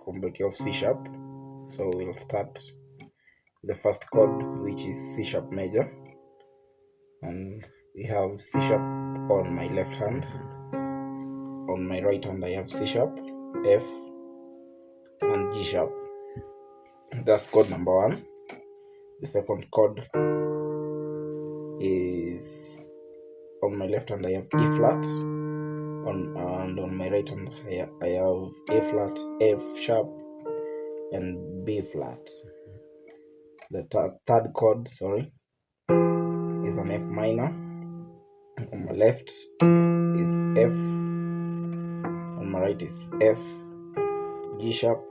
combinatorial of C sharp. So we'll start the first chord, which is C sharp major, and we have C sharp on my left hand. On my right hand I have C sharp, F, and G sharp. That's chord number 1. The second chord is on my left hand I have E flat, and on my right hand I have A flat, F sharp, and B flat. The third chord, is an F minor. On my left is F, on my right is F, G sharp,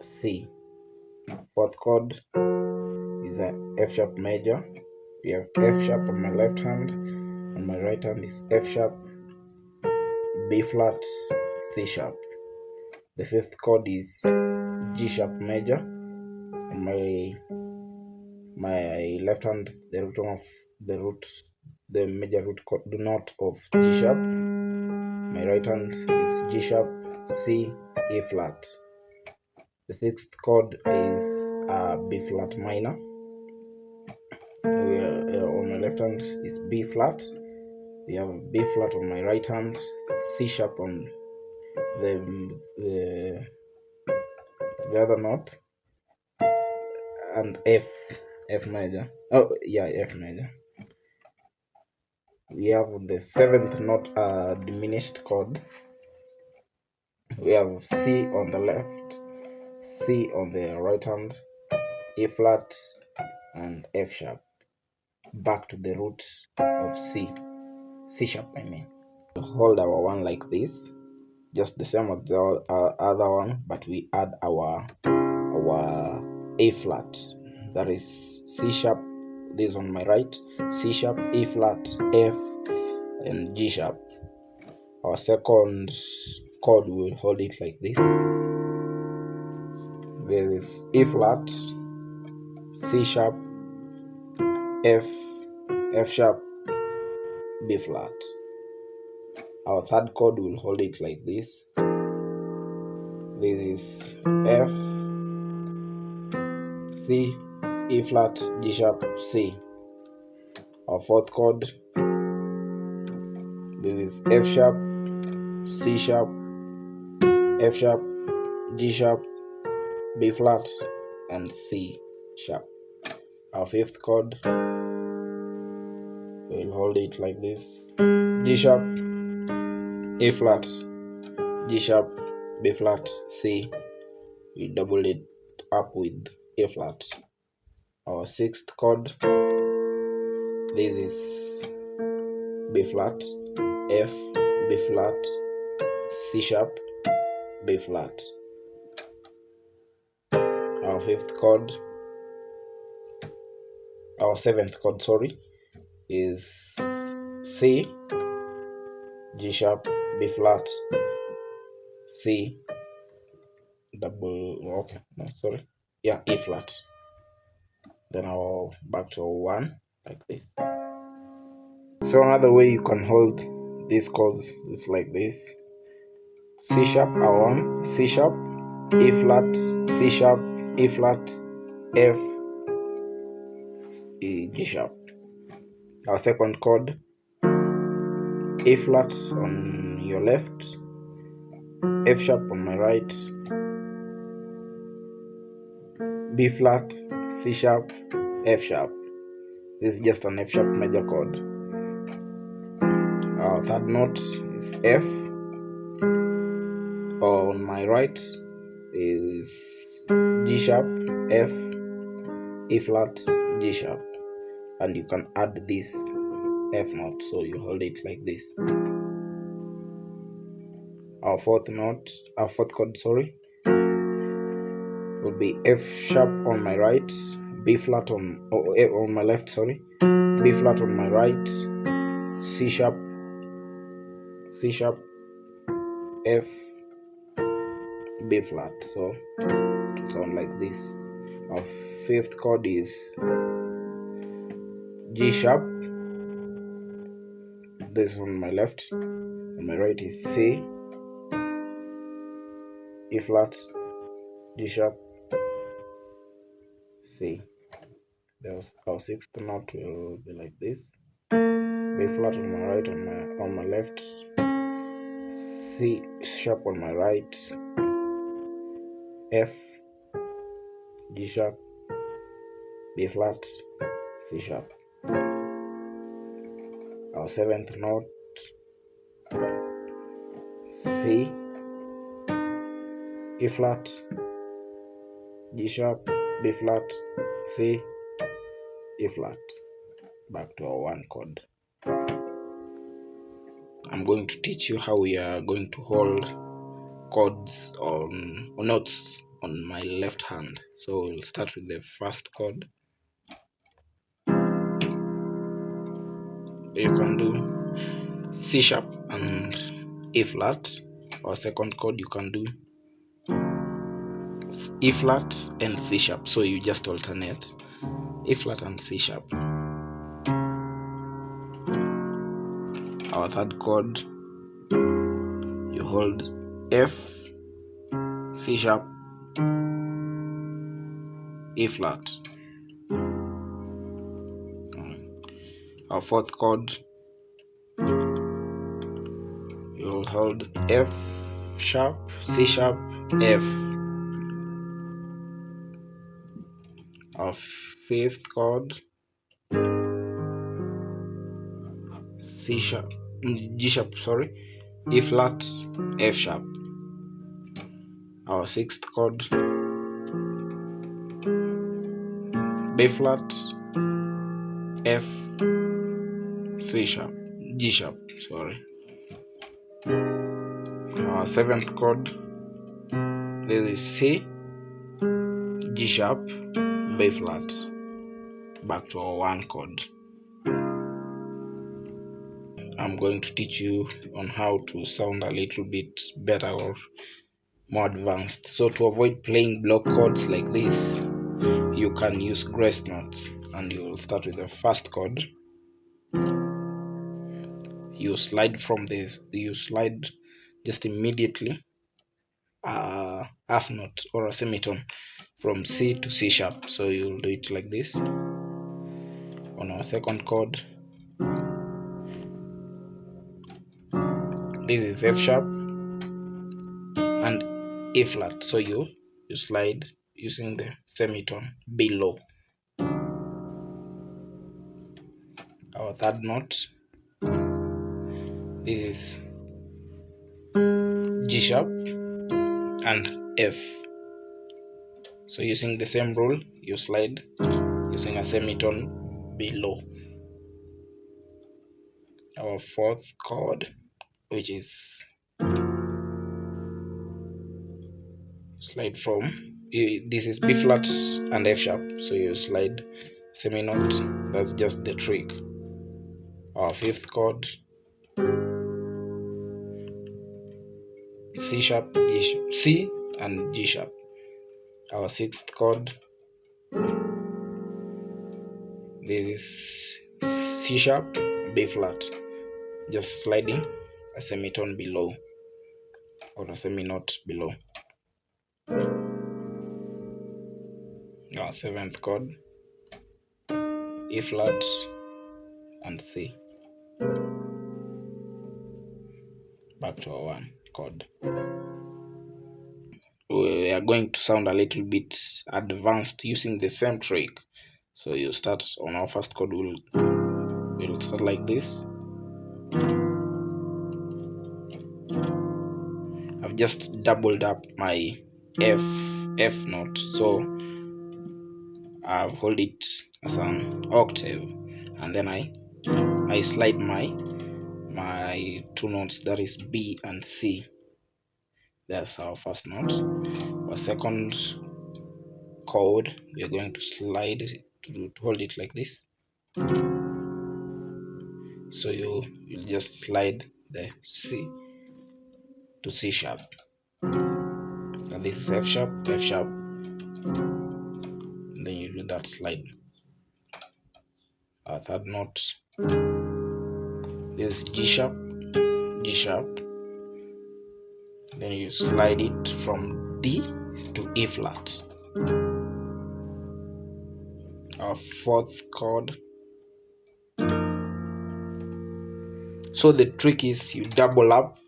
C. Fourth chord is an F sharp major. We have F sharp on my left hand, on my right hand is F sharp, B flat, C sharp. The fifth chord is G sharp major. On my left hand, the major root chord note of G sharp. My right hand is G sharp, C, E flat. The sixth chord is B flat minor. On my left hand is B flat. We have B flat on my right hand, C sharp on the other note, and F major. Oh yeah, F major. We have the seventh note, diminished chord. We have C on the left, C on the right hand, E flat, and F sharp. Back to the root of C sharp I mean. Hold our one like this, just the same as the other one, but we add our A flat. That is C sharp. This on my right, C sharp, E flat, F, and G sharp. Our second chord, we will hold it like this. There is E flat, C sharp, F sharp, B flat. Our third chord will hold it like this. This is F, C, E flat, G sharp, C. Our fourth chord, this is F sharp, C sharp, F sharp, G sharp, B flat, and C sharp. Our fifth chord, we'll hold it like this: G sharp, A flat, G sharp, B flat, C. We double it up with A flat. Our sixth chord, this is B flat, F, B flat, C sharp, B flat. Our seventh chord, is C, G sharp, B flat, C, E flat. Then I'll back to 1 like this. So another way you can hold these chords is like this: C sharp, R1, C sharp, E flat, C sharp, E flat, F, E, G sharp. Our second chord, A flat on your left, F sharp on my right, B flat, C sharp, F sharp. This is just an F sharp major chord. Our third note is F. On my right is G sharp, F, E flat, G sharp, and you can add this F note, so you hold it like this. Our fourth chord, would be F sharp on my right, B flat on my left, B flat on my right, C sharp, F, B flat. So to sound like this. Our fifth chord is G sharp. This on my left, on my right is C, E flat, G sharp, C. There's our sixth note will be like this: B flat on my right, on my left, C sharp on my right, F, G sharp, B flat, C sharp. Our seventh note: C, E flat, G sharp, B flat, C, E flat. Back to our one chord. I'm going to teach you how we are going to hold chords or notes on my left hand. So we'll start with the first chord. You can do C sharp and E flat, or second chord you can do E flat and C sharp. So you just alternate E flat and C sharp. Our third chord, you hold F, C sharp, E flat. Our fourth chord, you will hold F sharp, C sharp, F. Our fifth chord, C sharp, G sharp, sorry, E flat, F sharp. Our sixth chord, B flat, F, C sharp, G sharp, sorry. Our seventh chord, this is C, G sharp, B flat. Back to our one chord. I'm going to teach you on how to sound a little bit better or more advanced. So to avoid playing block chords like this, you can use grace notes, and you will start with the first chord. You slide from this, you slide just immediately a half note or a semitone from C to C sharp. So you'll do it like this. On our second chord, this is F sharp and E flat. So you slide using the semitone below. Our third note, this is G sharp and F. So using the same rule, you slide using a semitone below. Our fourth chord, which is slide from, this is B flat and F sharp. So you slide seminote, that's just the trick. Our fifth chord, C sharp, G sharp, C and G sharp. Our sixth chord, this is C sharp, B flat, just sliding a semitone below or a seminote below. Our seventh chord, E flat and C. Back to our one chord. We are going to sound a little bit advanced using the same trick. So you start on our first chord, we'll start like this. I've just doubled up my F note, so I've hold it as an octave, and then I slide my two notes, that is B and C. That's our first note. Our second chord, we are going to slide to hold it like this. So you'll just slide the C to C sharp. And this is F sharp, F sharp. And then you do that slide. Our third note, this is G sharp, G sharp. Then you slide it from D to E flat. Our fourth chord. So the trick is you double up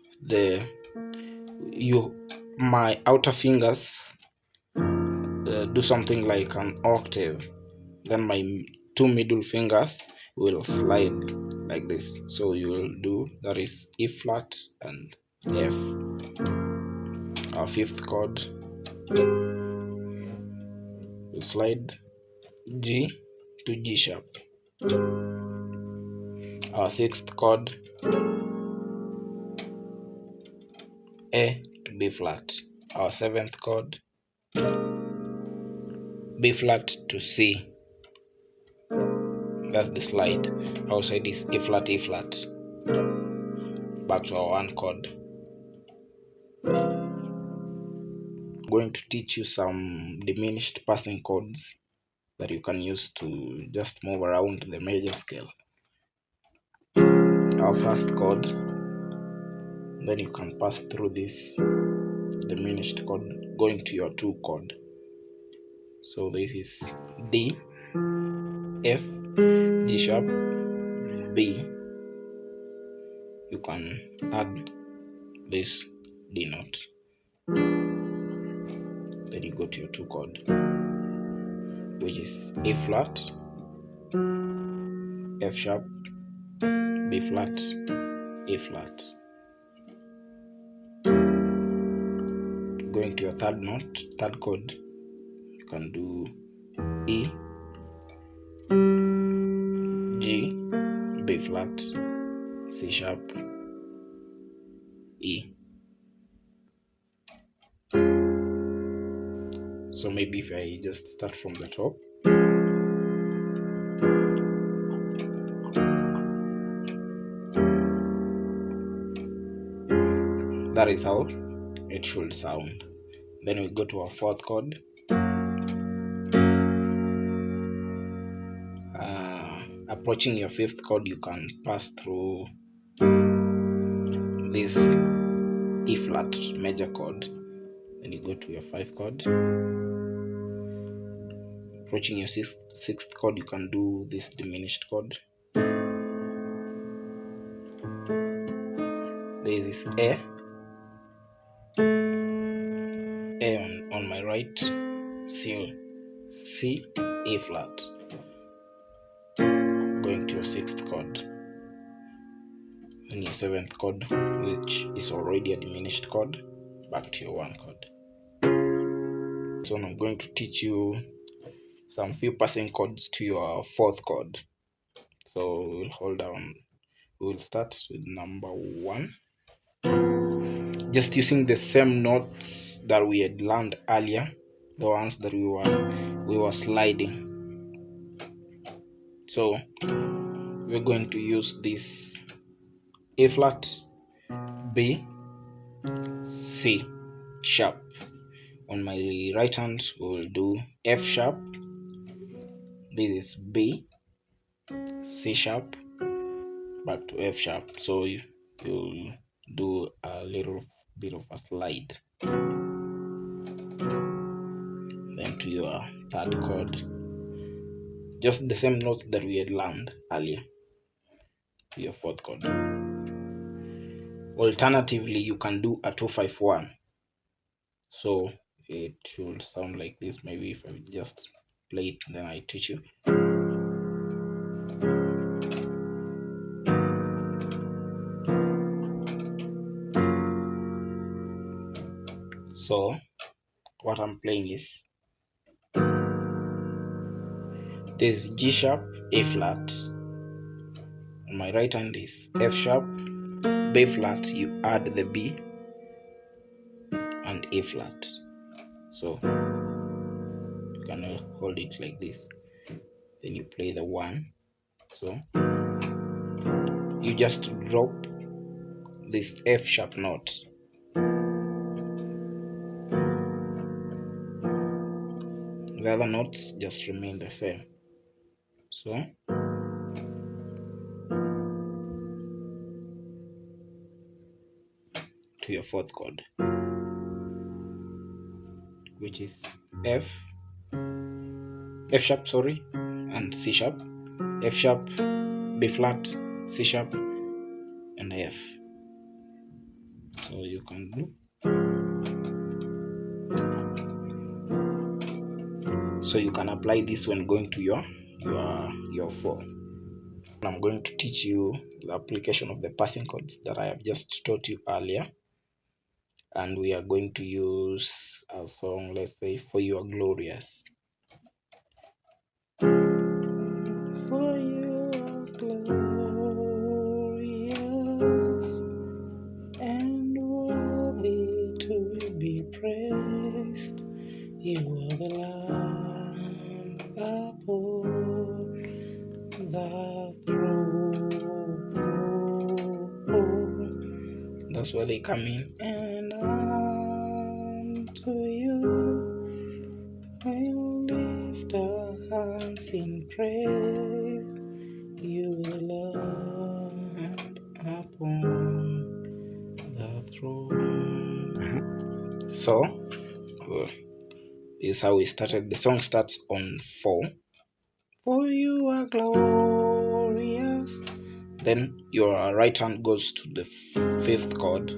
my outer fingers, do something like an octave, then my two middle fingers will slide like this. So you will do, that is E flat and F. Our fifth chord, you slide G to G sharp. Our sixth chord, A to B flat. Our seventh chord, B flat to C. That's the slide. Outside is E flat, E flat. Back to our one chord. I'm going to teach you some diminished passing chords that you can use to just move around the major scale. Our first chord, then you can pass through this diminished chord going to your two chord. So this is D, F, G sharp, B. You can add this D note. Then you go to your two chord, which is E flat, F sharp, B flat, E flat. Going to your third note, third chord, you can do E, G, B flat, C sharp, E. So maybe if I just start from the top. That is how it should sound. Then we go to our fourth chord. Approaching your fifth chord, you can pass through this E flat major chord. Then you go to your fifth chord. Approaching your sixth chord, you can do this diminished chord. There is this A on my right, C, E flat. Going to your sixth chord, and your seventh chord, which is already a diminished chord, back to your one chord. So I'm going to teach you some few passing chords to your fourth chord. So we'll hold on. We'll start with number 1. Just using the same notes that we had learned earlier, the ones that we were sliding. So we're going to use this A flat, B, C sharp. On my right hand, we will do F sharp. This is B, C sharp, back to F sharp. So you'll do a little bit of a slide. Then to your third chord, just the same notes that we had learned earlier, to your fourth chord. Alternatively, you can do a 2-5-1. So it should sound like this. Maybe if I just play it, then I teach you. So what I'm playing is this G sharp, A flat. On my right hand is F sharp, B flat. You add the B and A flat. So you can hold it like this. Then you play the 1. So you just drop this F sharp note. The other notes just remain the same. So to your fourth chord. which is F sharp, sorry, and C sharp, F sharp, B flat, C sharp, and F. So you can do. So you can apply this when going to your 4. I'm going to teach you the application of the passing chords that I have just taught you earlier, and we are going to use a song, let's say, For You Are Glorious. For you are glorious and worthy to be praised. You are the Lamb upon the throne. That's where they come in. And unto you we'll lift our hands in praise. You are Lord upon the throne. So this is how we started. The song starts on 4. For you are glorious. Then your right hand goes to the 5th chord,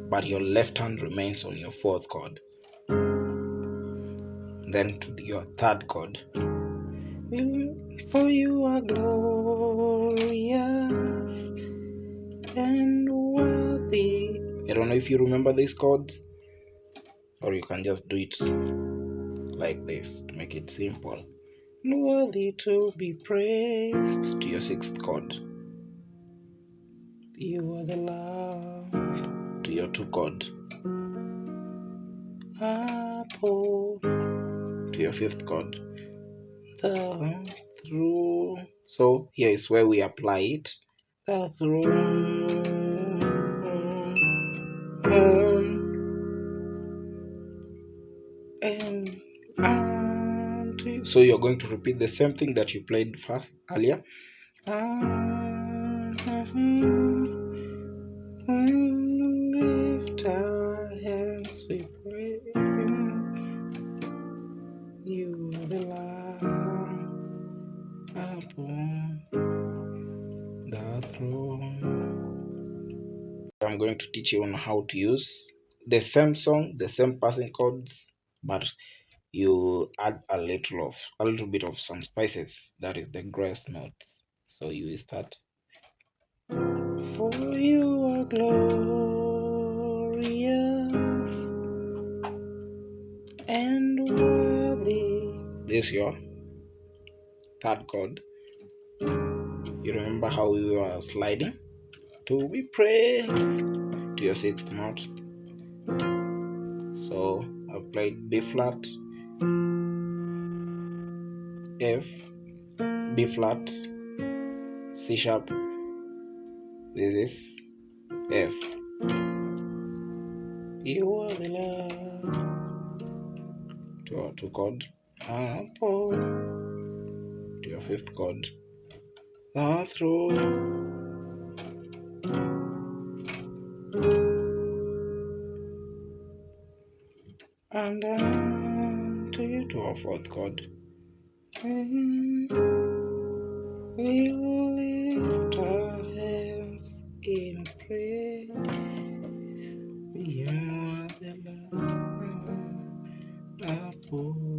but your left hand remains on your 4th chord. Then to your 3rd chord. For you are glorious and worthy. I don't know if you remember these chords, or you can just do it like this to make it simple. Worthy to be praised to your 6th chord. You are the Lamb to your 2 chord. Apple to your 5th chord. The throne. So here is where we apply it. The throne. And so you're going to repeat the same thing that you played first earlier. Lift our hands, we pray. You are the Lamb upon the throne. I'm going to teach you on how to use the same song, the same passing chords, but you add a little bit of some spices. That is the grace notes. So you will start. For you are glorious and worthy. This is your 3rd chord. You remember how we were sliding? To be praised to your 6th note. So I played B flat, F, B flat, C sharp. This is F. You are the Lord to our 2 chord. Apple to your 5th chord. The throne. And then to our 4th chord. We lift our hands in praise. You are the Lamb upon